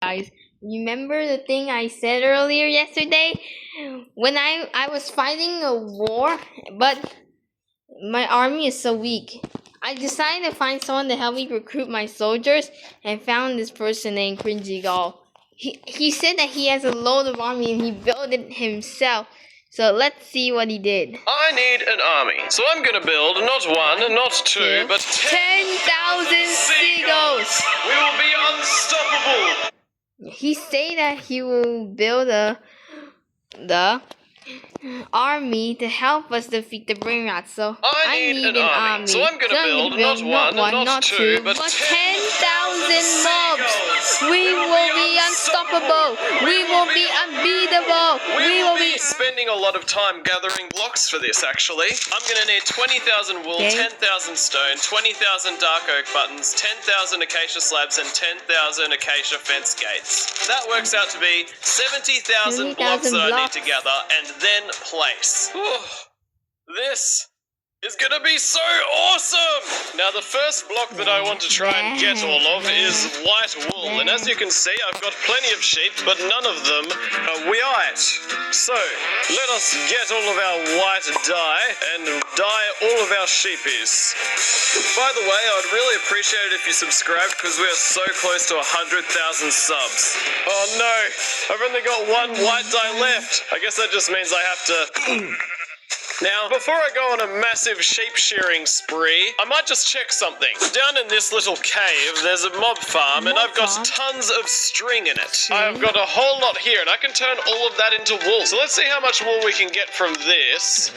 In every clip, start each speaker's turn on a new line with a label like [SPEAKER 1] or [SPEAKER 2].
[SPEAKER 1] Guys, remember the thing I said earlier yesterday? When I was fighting a war, but my army is so weak. I decided to find someone to help me recruit my soldiers and found this person named Cringy Gall. He said that he has a load of army and he built it himself. So let's see what he did.
[SPEAKER 2] I need an army, so I'm gonna build not one, not two, but
[SPEAKER 1] 10,000 seagulls!
[SPEAKER 2] We will be unstoppable!
[SPEAKER 1] He say that he will build the army to help us defeat the Brainrots. So I need an army.
[SPEAKER 2] So I'm gonna build not one, not two, but
[SPEAKER 1] 10,000 mobs. We will be unstoppable. We will be unbeatable.
[SPEAKER 2] We will be spending a lot of time gathering blocks for this, actually. I'm gonna need 20,000 wool, 10,000 stone, 20,000 dark oak buttons, 10,000 acacia slabs, and 10,000 acacia fence gates. That works out to be 70,000 blocks that I need to gather, and then place. This is gonna be so awesome! Now the first block that I want to try and get all of is white wool, and as you can see I've got plenty of sheep, but none of them are white. So let us get all of our white dye and dye all of our sheepies. By the way, I'd really appreciate it if you subscribed because we are so close to 100,000 subs. Oh no, I've only got one white dye left. I guess that just means I have to... Now, before I go on a massive sheep shearing spree, I might just check something. Down in this little cave, there's a mob farm, and I've got tons of string in it. I've got a whole lot here, and I can turn all of that into wool. So let's see how much wool we can get from this.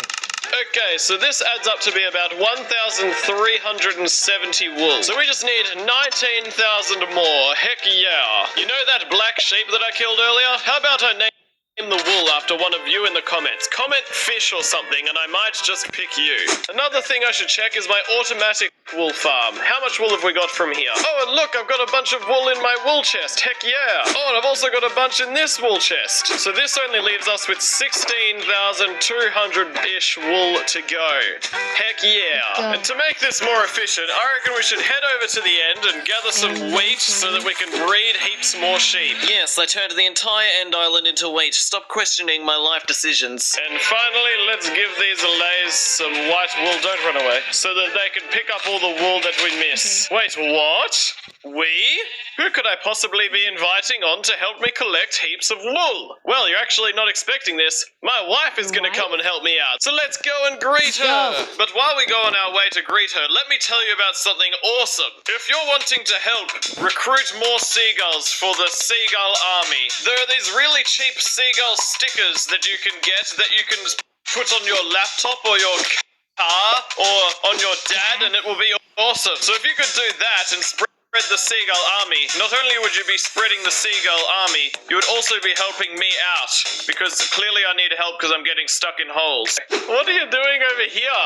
[SPEAKER 2] Okay, so this adds up to be about 1,370 wool. So we just need 19,000 more. Heck yeah. You know that black sheep that I killed earlier? How about I name the wool after one of you in the comments. Comment fish or something and I might just pick you. Another thing I should check is my automatic wool farm. How much wool have we got from here? Oh, and look, I've got a bunch of wool in my wool chest. Heck yeah. Oh, and I've also got a bunch in this wool chest. So this only leaves us with 16,200-ish wool to go. Heck yeah. And to make this more efficient, I reckon we should head over to the end and gather some wheat so that we can breed heaps more sheep. Yes, I turned the entire end island into wheat. Stop questioning my life decisions. And finally, let's give these lays some white wool. Don't run away. So that they can pick up all the wool that we miss. Wait, what? We? Who could I possibly be inviting on to help me collect heaps of wool? Well, you're actually not expecting this. My wife is going to come and help me out. So let's go and greet her. But while we go on our way to greet her, let me tell you about something awesome. If you're wanting to help recruit more seagulls for the seagull army, there are these really cheap seagull stickers that you can get that you can put on your laptop or your car or on your dad, and it will be awesome. So if you could do that and spread the seagull army, not only would you be spreading the seagull army, you would also be helping me out, because clearly I need help because I'm getting stuck in holes. What are you doing over here?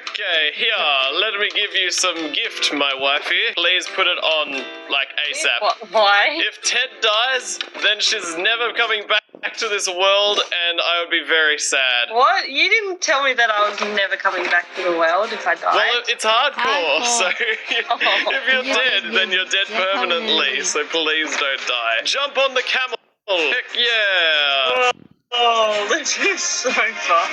[SPEAKER 2] Okay, here, let me give you some gift, my wifey. Please put it on, like, ASAP.
[SPEAKER 3] Why?
[SPEAKER 2] If Ted dies, then she's never coming back to this world, and I would be very sad.
[SPEAKER 3] What? You didn't tell me that I was never coming back to the world if I died.
[SPEAKER 2] Well, it's hardcore, so if you're dead, then you're dead permanently, so please don't die. Jump on the camel! Heck yeah!
[SPEAKER 3] Oh, this is so fun.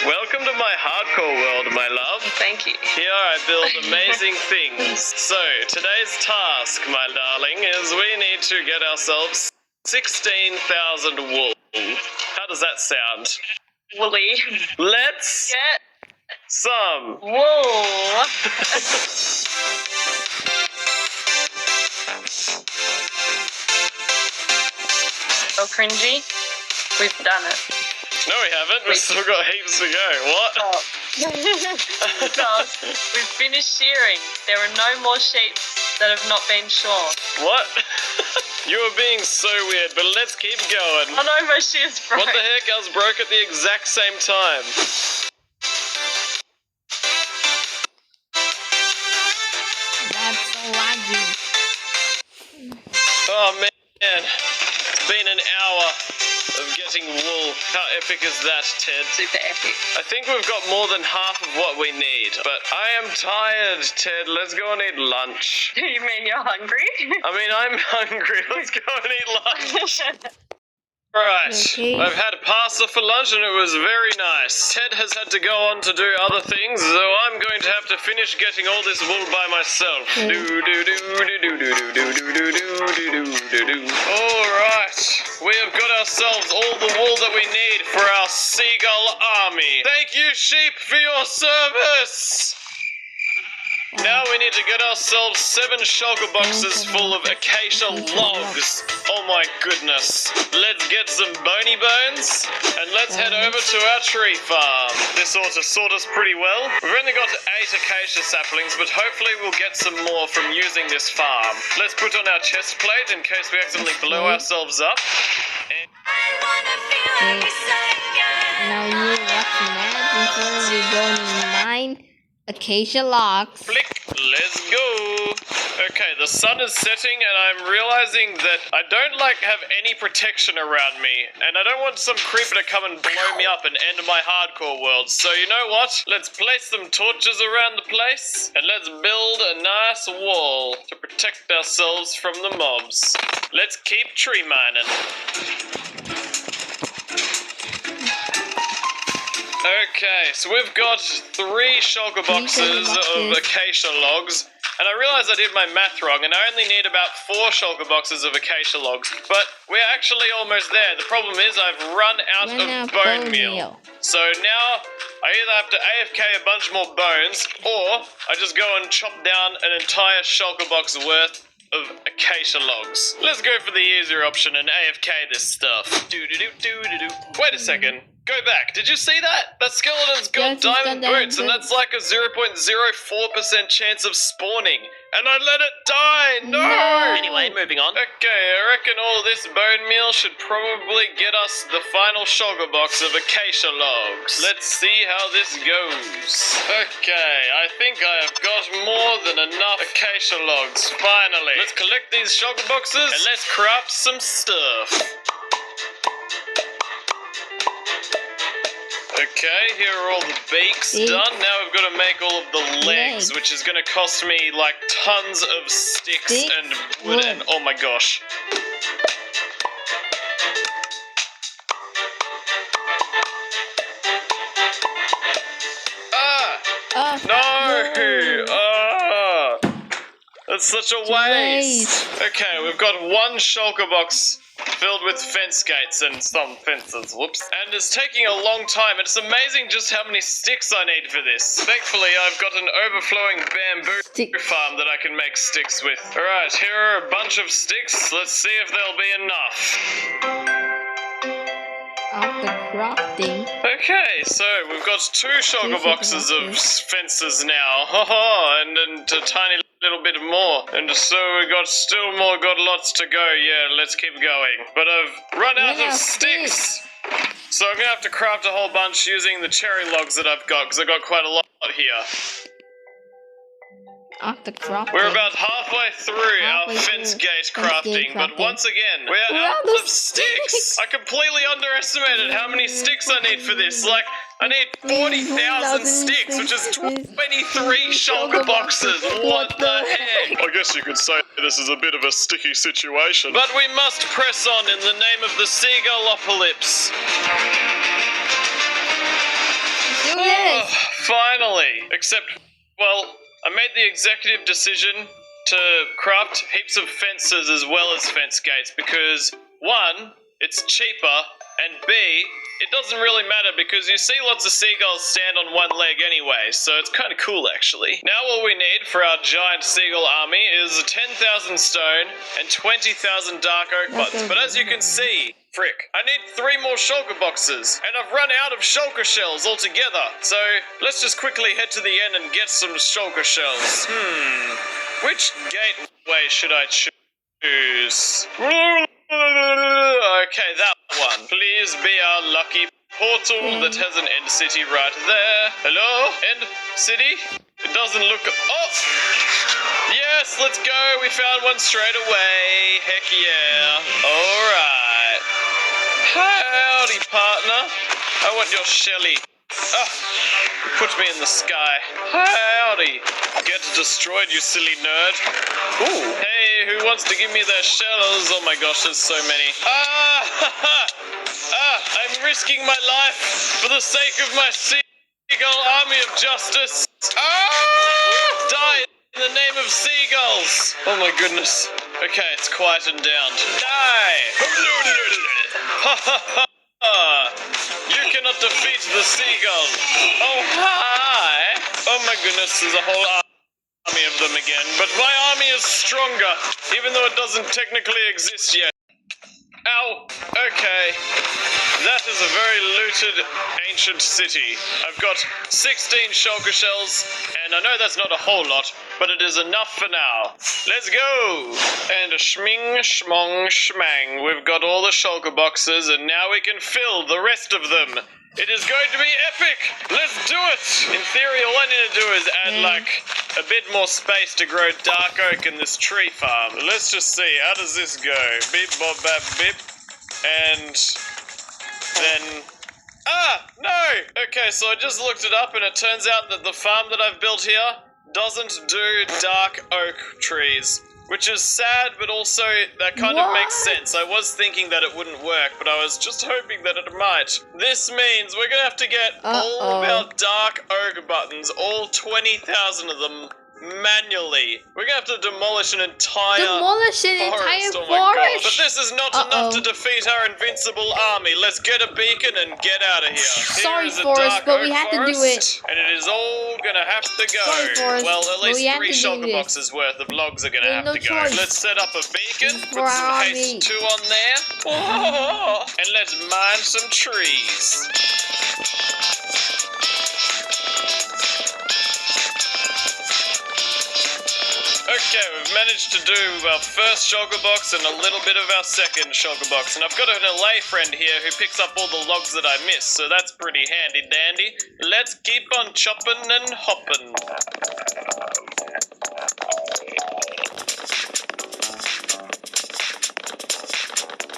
[SPEAKER 2] Welcome to my hardcore world, my love.
[SPEAKER 3] Thank you.
[SPEAKER 2] Here I build amazing things. So, today's task, my darling, is we need to get ourselves 16,000 wool. How does that sound?
[SPEAKER 3] Woolly.
[SPEAKER 2] Let's
[SPEAKER 3] Get
[SPEAKER 2] some
[SPEAKER 3] wool. So cringy. We've done it.
[SPEAKER 2] No, we haven't. We've still got heaps to go. What?
[SPEAKER 3] Oh. Because we've finished shearing. There are no more sheep that have not been shorn.
[SPEAKER 2] What? You are being so weird, but let's keep going.
[SPEAKER 3] Oh no, my shears broke.
[SPEAKER 2] What the heck? Ours broke at the exact same time.
[SPEAKER 1] That's so laggy.
[SPEAKER 2] Oh man, it's been an hour. of getting wool. How epic is that, Ted?
[SPEAKER 3] Super epic.
[SPEAKER 2] I think we've got more than half of what we need, but I am tired, Ted. Let's go and eat lunch.
[SPEAKER 3] You mean you're hungry?
[SPEAKER 2] I mean, I'm hungry. Let's go and eat lunch. Right,
[SPEAKER 1] Okay.
[SPEAKER 2] I've had pasta for lunch and it was very nice. Ted has had to go on to do other things, so I'm going to have to finish getting all this wool by myself.
[SPEAKER 1] Okay.
[SPEAKER 2] Alright, we have got ourselves all the wool that we need for our seagull army. Thank you, sheep, for your service! Now we need to get ourselves 7 shulker boxes full of acacia logs. Oh my goodness. Let's get some bony bones and let's head over to our tree farm. This ought to sort us pretty well. We've only got 8 acacia saplings, but hopefully we'll get some more from using this farm. Let's put on our chest plate in case we accidentally blow ourselves up. And
[SPEAKER 1] Now you watch that before we go and mine acacia logs.
[SPEAKER 2] flick, let's go. Okay, the sun is setting and I'm realizing that I don't have any protection around me, and I don't want some creeper to come and blow me up and end my hardcore world. So you know what? Let's place some torches around the place and let's build a nice wall to protect ourselves from the mobs. Let's keep tree mining. Okay, so we've got 3 shulker boxes of acacia logs, and I realized I did my math wrong, and I only need about 4 shulker boxes of acacia logs, but we're actually almost there. The problem is I've run out of bone meal. So now I either have to AFK a bunch more bones, or I just go and chop down an entire shulker box worth of acacia logs. Let's go for the easier option and AFK this stuff. Wait a second. Go back. Did you see that? That skeleton's got
[SPEAKER 1] Yes, it's
[SPEAKER 2] diamond
[SPEAKER 1] got diamond
[SPEAKER 2] boots, and that's like a 0.04% chance of spawning. And I let it die! No! Anyway, moving on. Okay, I reckon all this bone meal should probably get us the final shulker box of acacia logs. Let's see how this goes. Okay, I think I have got more than enough acacia logs, finally. Let's collect these shulker boxes and let's craft some stuff. Okay, here are all the beaks done. Now we've got to make all of the legs, which is going to cost me like tons of sticks and wood and oh my gosh. No! That's such a waste. Okay, we've got 1 shulker box filled with fence gates and some fences. Whoops. And it's taking a long time. It's amazing just how many sticks I need for this. Thankfully, I've got an overflowing bamboo farm that I can make sticks with. Alright, here are a bunch of sticks. Let's see if there'll be enough.
[SPEAKER 1] After crafting.
[SPEAKER 2] Okay, so we've got 2 shulker boxes of fences now. Haha, and a tiny little bit more. And so we got lots to go. Yeah, let's keep going. But I've run out of sticks. So I'm gonna have to craft a whole bunch using the cherry logs that I've got, because I've got quite a lot here.
[SPEAKER 1] After crafting.
[SPEAKER 2] We're about halfway through our fence gate crafting, but once again, we're out of sticks. I completely underestimated how many sticks I need for this. Like, I need 40,000 sticks, which is 23 shulker boxes. What the heck? I guess you could say this is a bit of a sticky situation. But we must press on in the name of the seagullopolis.
[SPEAKER 1] Do this.
[SPEAKER 2] Finally. Except, well, I made the executive decision to craft heaps of fences as well as fence gates because, 1, it's cheaper, and B, it doesn't really matter because you see lots of seagulls stand on one leg anyway, so it's kind of cool actually. Now all we need for our giant seagull army is 10,000 stone and 20,000 dark oak buds, but as you can see, frick, I need 3 more shulker boxes, and I've run out of shulker shells altogether, so let's just quickly head to the end and get some shulker shells. Which gateway should I choose? Okay, that one. Please be our lucky portal that has an end city right there. Hello? End city? It doesn't look... Oh! Yes, let's go. We found one straight away. Heck yeah. Alright. Howdy, partner. I want your shelly. Put me in the sky. Howdy. Get destroyed, you silly nerd. Ooh. Hey, who wants to give me their shells? Oh my gosh, there's so many. I'm risking my life for the sake of my seagull army of justice. Die in the name of seagulls. Oh my goodness. Okay, it's quietened down. Die. You cannot defeat the seagull. Oh, hi. Oh my goodness, there's a whole army of them again. But my army is stronger, even though it doesn't technically exist yet. Ow. Okay. That is a very looted ancient city. I've got 16 shulker shells, and I know that's not a whole lot, but it is enough for now. Let's go! And a schming, schmong, schmang. We've got all the shulker boxes, and now we can fill the rest of them. It is going to be epic! Let's do it! In theory, all I need to do is add, like, a bit more space to grow dark oak in this tree farm. Let's just see, how does this go? Beep, bob, bap, beep. And then... no! Okay, so I just looked it up, and it turns out that the farm that I've built here doesn't do dark oak trees. Which is sad, but also that kind of makes sense. I was thinking that it wouldn't work, but I was just hoping that it might. This means we're gonna have to get all of our dark oak buttons, all 20,000 of them, manually. We're gonna have to demolish an entire forest. Oh my God. But this is not enough to defeat our invincible army. Let's get a beacon and get out of here.
[SPEAKER 1] Sorry, Forest, but we have to do it.
[SPEAKER 2] And it is all gonna have to go.
[SPEAKER 1] Sorry, Forest,
[SPEAKER 2] well, at least 3 shulker
[SPEAKER 1] this.
[SPEAKER 2] boxes worth of logs are gonna have to go.
[SPEAKER 1] Choice.
[SPEAKER 2] Let's set up a beacon,
[SPEAKER 1] For
[SPEAKER 2] put some
[SPEAKER 1] our
[SPEAKER 2] haste
[SPEAKER 1] army.
[SPEAKER 2] 2 on there, and let's mine some trees. Okay, we've managed to do our first shulker box and a little bit of our second shulker box. And I've got an LA friend here who picks up all the logs that I miss, so that's pretty handy dandy. Let's keep on chopping and hopping.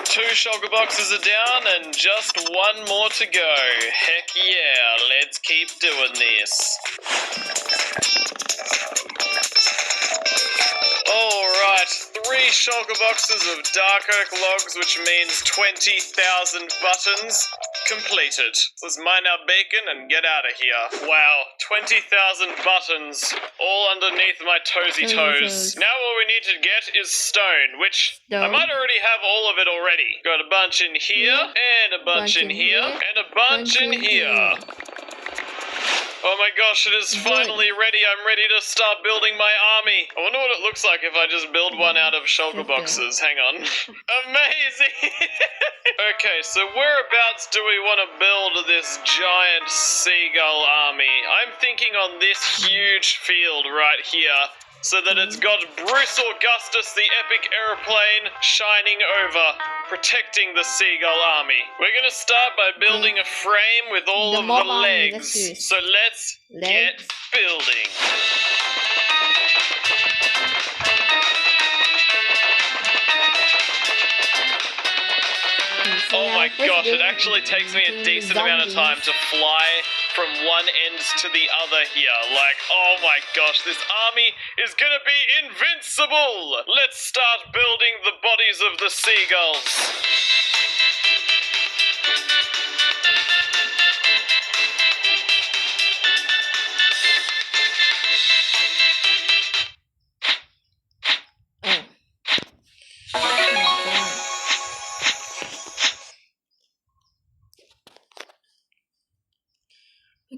[SPEAKER 2] Two shulker boxes are down and just 1 more to go. Heck yeah, let's keep doing this. Alright, 3 shulker boxes of dark oak logs, which means 20,000 buttons. Completed. Let's mine our bacon and get out of here. Wow, 20,000 buttons, all underneath my toesy toes. Now all we need to get is stone, which I might already have all of it already. Got a bunch in here, and a bunch in here, and a bunch in here. Oh my gosh, it is finally ready. I'm ready to start building my army. I wonder what it looks like if I just build one out of shulker boxes. Hang on. Amazing! Okay, so whereabouts do we want to build this giant seagull army? I'm thinking on this huge field right here, so that it's got Bruce Augustus, the epic aeroplane, shining over, protecting the seagull army. We're gonna start by building a frame with all of the legs. So let's get building. Oh my gosh, it actually takes me a decent amount of time to fly from one end to the other here. Like, oh my gosh, this army is gonna be invincible! Let's start building the bodies of the seagulls.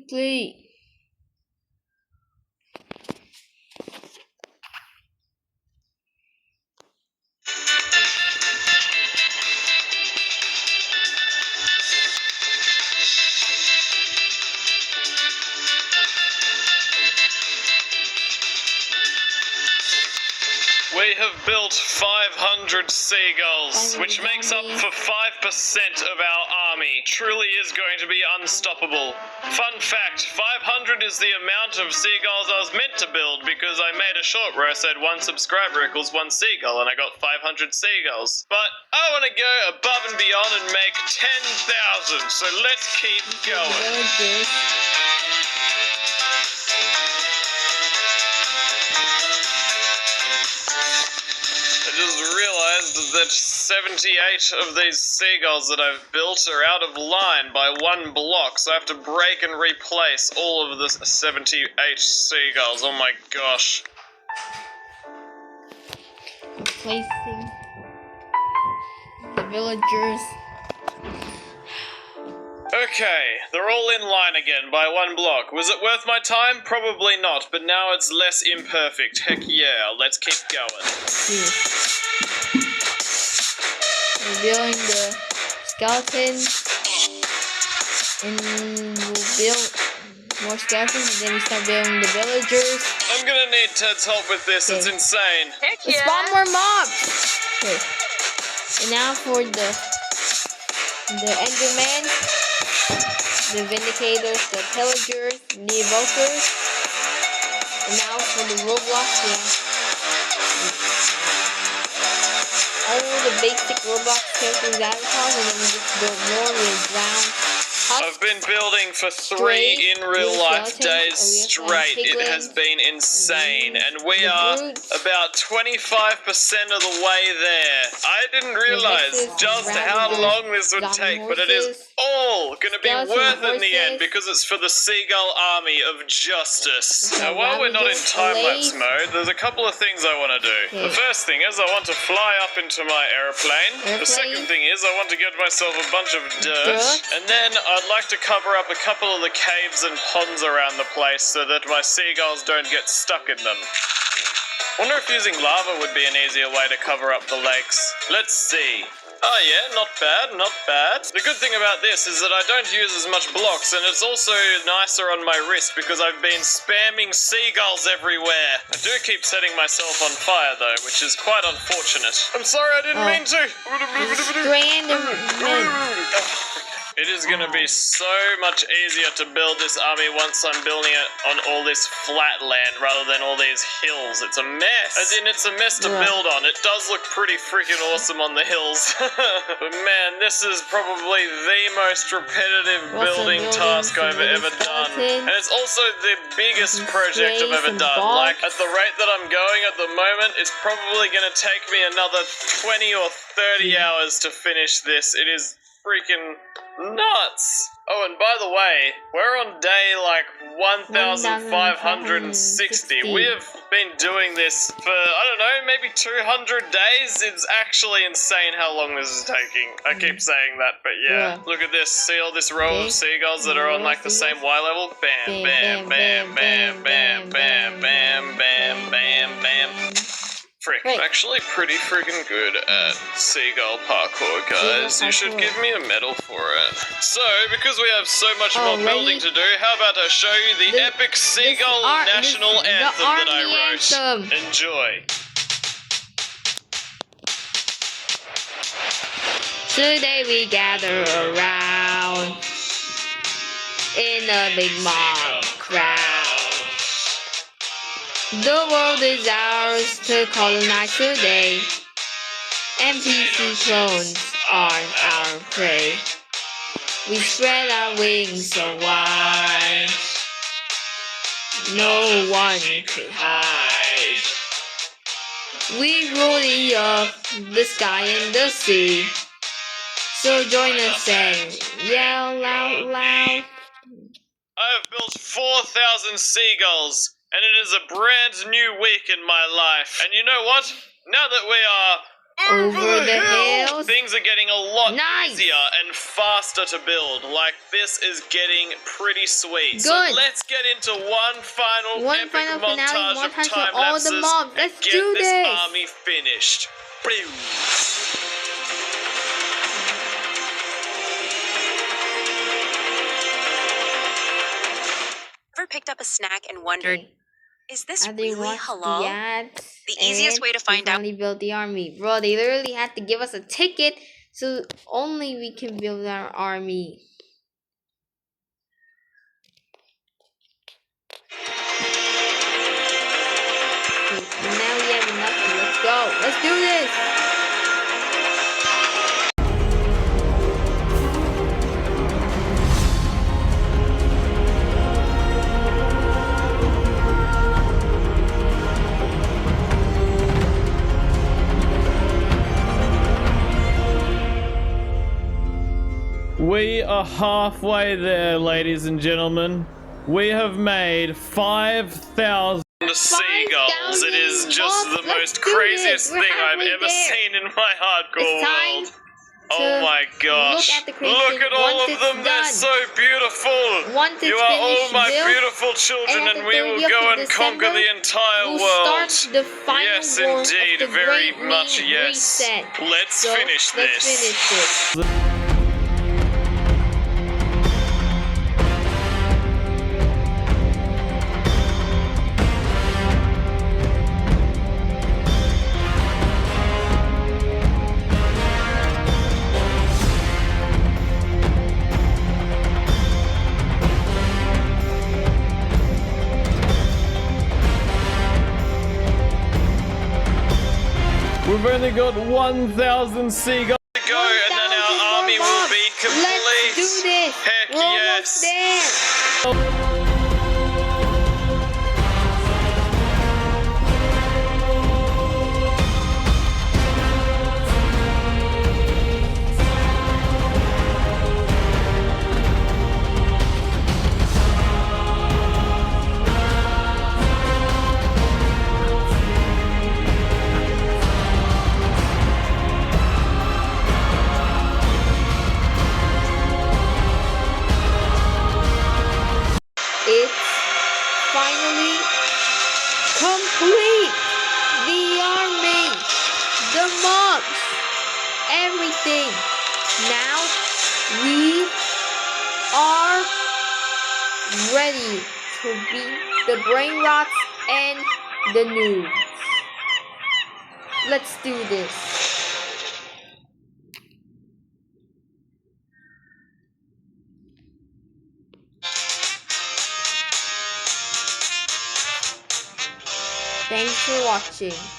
[SPEAKER 1] Quickly.
[SPEAKER 2] We have built 500 seagulls, which makes up for 5% of our army. Truly is going to be unstoppable. Fun fact, 500 is the amount of seagulls I was meant to build because I made a short where I said 1 subscriber equals 1 seagull and I got 500 seagulls. But I want to go above and beyond and make 10,000, so let's keep going. I just realized that 78 of these seagulls that I've built are out of line by 1 block, so I have to break and replace all of the 78 seagulls. Oh my gosh.
[SPEAKER 1] Replacing the villagers.
[SPEAKER 2] Okay, they're all in line again by 1 block. Was it worth my time? Probably not, but now it's less imperfect. Heck yeah, let's keep going.
[SPEAKER 1] Revealing the skeleton, and we'll build more skeletons, and then we start building the villagers.
[SPEAKER 2] I'm gonna need Ted's help with this, it's insane.
[SPEAKER 3] Heck
[SPEAKER 1] Let's
[SPEAKER 3] yeah.
[SPEAKER 1] spawn more mobs! Okay. And now for the Enderman, the Vindicators, the Pillagers, the Evokers. And now for the Roblox, all the basic Roblox characters avatars, and then we just build more with ground.
[SPEAKER 2] I've been building for 3 in real life days straight. It has been insane, and we are about 25% of the way there. I didn't realize just how long this would take, but it is all going to be worth it in the end because it's for the Seagull Army of Justice. Now, while we're not in time-lapse mode, there's a couple of things I want to do. The first thing is I want to fly up into my airplane. The second thing is I want to get myself a bunch of dirt, and then I'd like to cover up a couple of the caves and ponds around the place so that my seagulls don't get stuck in them. Wonder if using lava would be an easier way to cover up the lakes. Let's see. Oh yeah, not bad, not bad. The good thing about this is that I don't use as much blocks, and it's also nicer on my wrist because I've been spamming seagulls everywhere. I do keep setting myself on fire though, which is quite unfortunate. I'm sorry, I didn't mean to. It is going to be so much easier to build this army once I'm building it on all this flat land rather than all these hills. It's a mess. As in, it's a mess to build on. It does look pretty freaking awesome on the hills. But man, this is probably the most repetitive building task I've ever done. And it's also the biggest project I've ever done. Like, at the rate that I'm going at the moment, it's probably going to take me another 20 or 30 hours to finish this. It is freaking nuts. Oh, and by the way, we're on day like 1,560. We have been doing this for, I don't know, maybe 200 days. It's actually insane how long this is taking. I keep saying that, but yeah. Look at this. See all this row of seagulls that are on like the same Y level? Bam, bam, bam, bam, bam, bam, bam, bam, bam, bam. Frick, I'm actually pretty freaking good at seagull parkour, guys. You should give me a medal for it. So, because we have so much more building to do, how about I show you the epic seagull national anthem that I wrote. Enjoy.
[SPEAKER 1] Today we gather around in a big mob crowd. The world is ours to colonize today. NPC clones are our prey. We spread our wings so wide, no one could hide. We rule the earth, the sky and the sea. So join us and yell out loud.
[SPEAKER 2] I have built 4,000 seagulls. And it is a brand new week in my life. And you know what? Now that we are over the hills, things are getting a lot easier and faster to build. Like, this is getting pretty sweet. So let's get into one final epic montage of time lapses and get this army finished.
[SPEAKER 4] Ever picked up a snack and wondered, Is this
[SPEAKER 1] And they
[SPEAKER 4] really
[SPEAKER 1] watched
[SPEAKER 4] halal?
[SPEAKER 1] the ads.
[SPEAKER 4] The easiest way to find
[SPEAKER 1] we
[SPEAKER 4] out.
[SPEAKER 1] finally built the army. Bro, they literally had to give us a ticket so only we can build our army. Okay, now we have enough. Let's go. Let's do this.
[SPEAKER 2] We are halfway there, ladies and gentlemen. We have made 5,000 seagulls. It is just the most craziest thing I've ever seen in my hardcore world. Oh my gosh. Look at all of them. They're so beautiful. You are all my beautiful children, and we will go and conquer the entire world. Yes, indeed. Very much yes. Let's finish this. We've only got 1,000 seagulls to go, and then our army will be complete.
[SPEAKER 1] Let's do this.
[SPEAKER 2] Heck
[SPEAKER 1] We're
[SPEAKER 2] yes.
[SPEAKER 1] almost there. It's finally complete. The army, the mobs, everything. Now we are ready to beat the Brainrots and the Noobs. Let's do this. Thanks for watching.